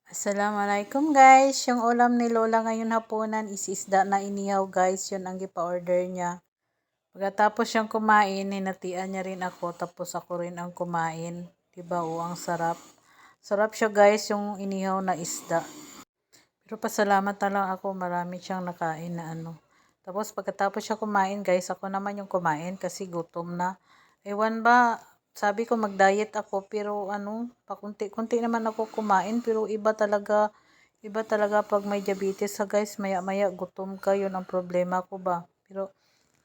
Assalamualaikum guys. Yung ulam ni Lola ngayon hapunan is isda na inihaw guys. Yun ang ipa-order niya. Pagkatapos siyang kumain, hinatian niya rin ako. Tapos ako rin ang kumain. Diba o, ang sarap. Sarap siya guys yung inihaw na isda. Pero pasalamat na lang ako, marami siyang nakain na ano. Tapos pagkatapos siya kumain guys, ako naman yung kumain kasi gutom na. Ewan ba, sabi ko mag-diet ako pero pakunti-kunti naman ako kumain pero iba talaga pag may diabetes sa guys, maya-maya gutom ka, yun ang problema ko ba. Pero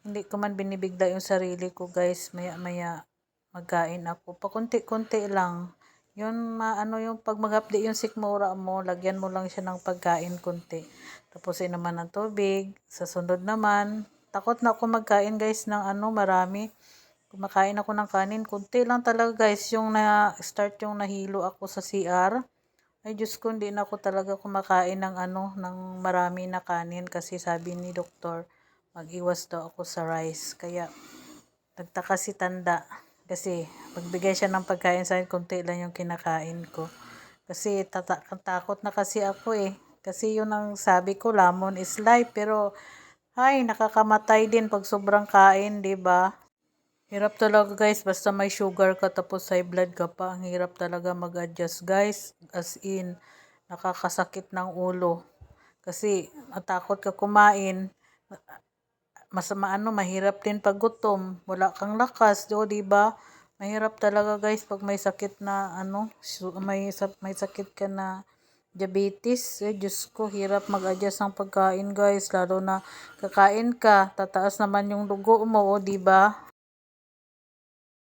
hindi ko man binibigla yung sarili ko guys, maya-maya magkain ako. Pakunti-kunti lang. Yun, yung pag maghapdi yung sikmura mo, lagyan mo lang siya ng pagkain kunti. Tapos naman ng tubig. Sa sunod naman, takot na ako magkain guys ng marami. Kumakain ako ng kanin, kunti lang talaga guys, yung na-start yung nahilo ako sa CR. Ay Diyos ko, hindi na ako talaga kumakain ng ng marami na kanin kasi sabi ni doktor, mag-iwas daw ako sa rice. Kaya nagtaka si Tanda kasi pagbigay siya ng pagkain sa akin, konti lang yung kinakain ko. Kasi takot na kasi ako eh. Kasi yun ang sabi ko, lamon is life. Pero ay, nakakamatay din pag sobrang kain, 'di ba? Hirap talaga guys, basta may sugar ka tapos high blood ka pa. Ang hirap talaga mag-adjust guys. As in, nakakasakit ng ulo. Kasi natakot ka kumain. Mahirap din pag gutom. Wala kang lakas, di ba? Mahirap talaga guys pag may sakit na may sakit ka na diabetes. Diyos ko, hirap mag-adjust ng pagkain guys. Lalo na kakain ka, tataas naman yung dugo mo, di ba?